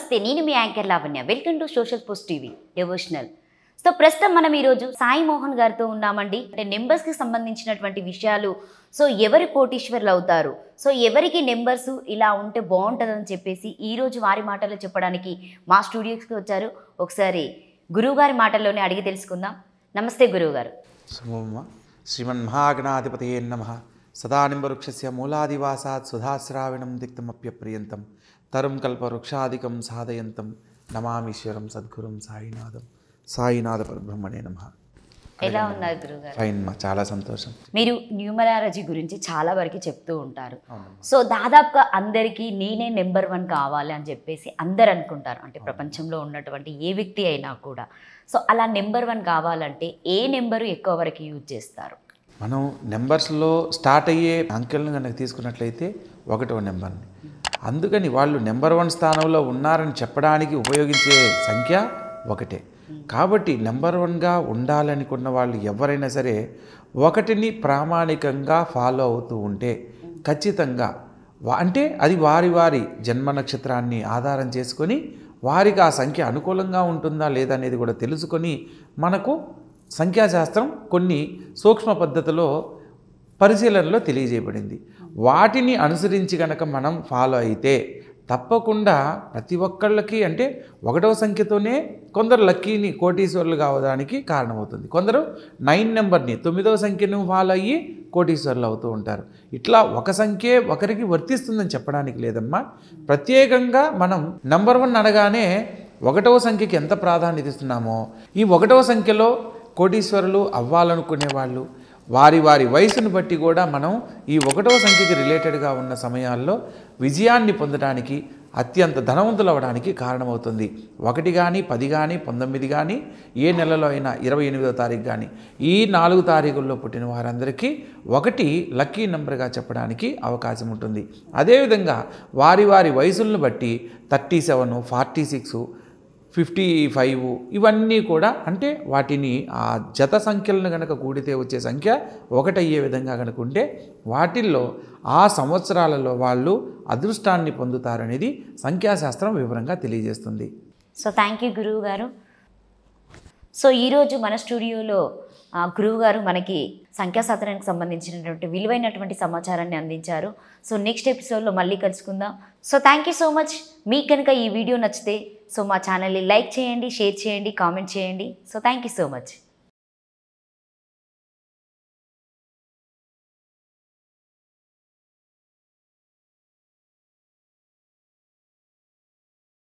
నమస్తే, నేను మీ anchor Lavanya. Welcome to Social Post TV devotional. So ప్రస్తుతం మనం ఈరోజు సాయి మోహన్ గారితో ఉన్నామండి. అంటే నెంబర్స్కి సంబంధించినటువంటి విషయాలు, సో ఎవరు కోటీశ్వర్లు అవుతారు, సో ఎవరికి నెంబర్స్ ఇలా ఉంటే బాగుంటుందని చెప్పేసి ఈరోజు వారి మాటల్లో చెప్పడానికి మా స్టూడియోస్కి వచ్చారు. ఒకసారి గురువుగారి మాటల్లోనే అడిగి తెలుసుకుందాం. నమస్తే గురువుగారు. శుభమ్మ. శ్రీమన్మహాగణాధిపతయే నమః. సదానింబవృక్షస్య మూలాదివాసాత్ సుధాశ్రావిణం దిక్తమప్యప్రియంతం తరం కల్పవృక్షాదికం సాధయంతం నమామీశ్వరం సద్గురుం సాయినాథం. సాయినాథ పరబ్రహ్మణే నమః. ఎలా ఉన్నారు గురువుగారు? ఫైన్ మా, చాలా సంతోషం. మీరు న్యూమరాలజీ గురించి చాలా వరకు చెప్తూ ఉంటారు. సో దాదాపుగా అందరికీ నేనే నెంబర్ 1 కావాలి అని చెప్పేసి అందరు అనుకుంటారు. అంటే ప్రపంచంలో ఉన్నటువంటి ఏ వ్యక్తి అయినా కూడా. సో అలా నెంబర్ 1 కావాలంటే ఏ నెంబరు ఎక్కువ వరకు యూజ్ చేస్తారు? మనం నెంబర్స్లో స్టార్ట్ అయ్యే అంకెలను కనుక తీసుకున్నట్లయితే 1వ నెంబర్ని, అందుకని వాళ్ళు నెంబర్ 1 స్థానంలో ఉన్నారని చెప్పడానికి ఉపయోగించే సంఖ్య 1. కాబట్టి నెంబర్ 1గా ఉండాలనుకున్న వాళ్ళు ఎవరైనా సరే 1ని ప్రామాణికంగా ఫాలో అవుతూ ఉంటే ఖచ్చితంగా అంటే అది వారి వారి జన్మ నక్షత్రాన్ని ఆధారం చేసుకొని వారికి ఆ సంఖ్య అనుకూలంగా ఉంటుందా లేదా అనేది కూడా తెలుసుకొని మనకు సంఖ్యాశాస్త్రం కొన్ని సూక్ష్మ పద్ధతిలో పరిశీలనలో తెలియజేయబడింది. వాటిని అనుసరించి కనుక మనం ఫాలో అయితే తప్పకుండా ప్రతి ఒక్కళ్ళకి అంటే 1వ సంఖ్యతోనే కొందరు లక్కీని కోటీశ్వరులు కావడానికి కారణమవుతుంది. కొందరు 9 నెంబర్ని 9వ సంఖ్యను ఫాలో అయ్యి కోటీశ్వరులు అవుతూ ఉంటారు. ఇట్లా ఒక సంఖ్యే ఒకరికి వర్తిస్తుందని చెప్పడానికి లేదమ్మా. ప్రత్యేకంగా మనం నెంబర్ 1 అనగానే 1వ సంఖ్యకి ఎంత ప్రాధాన్యత ఇస్తున్నామో ఈ 1వ సంఖ్యలో కోటీశ్వరులు అవ్వాలనుకునే వాళ్ళు వారి వారి వయసును బట్టి కూడా మనం ఈ 1వ సంఖ్యకి రిలేటెడ్గా ఉన్న సమయాల్లో విజయాన్ని పొందడానికి అత్యంత ధనవంతులు అవ్వడానికి కారణమవుతుంది. 1 కానీ 10 కానీ 19 కానీ ఏ నెలలో అయినా 28వ తారీఖు కానీ ఈ 4 తారీఖుల్లో పుట్టిన వారందరికీ 1 లక్కీ నెంబర్గా చెప్పడానికి అవకాశం ఉంటుంది. అదేవిధంగా వారి వారి వయసులను బట్టి 37, 46, 55 ఇవన్నీ కూడా అంటే వాటిని ఆ జత సంఖ్యలను కనుక కూడితే వచ్చే సంఖ్య 1 అయ్యే విధంగా కనుక ఉంటే వాటిల్లో ఆ సంవత్సరాలలో వాళ్ళు అదృష్టాన్ని పొందుతారనేది సంఖ్యాశాస్త్రం వివరంగా తెలియజేస్తుంది. సో థ్యాంక్ యూ గురువు గారు. సో ఈరోజు మన స్టూడియోలో గురువు గారు మనకి సంఖ్యాశాస్త్రానికి సంబంధించినటువంటి విలువైనటువంటి సమాచారాన్ని అందించారు. సో నెక్స్ట్ ఎపిసోడ్లో మళ్ళీ కలుసుకుందాం. So thank you so much. మీకు కనుక ఈ వీడియో నచ్చితే సో మా ఛానల్ని లైక్ చేయండి, షేర్ చేయండి, కామెంట్ చేయండి. So thank you so much.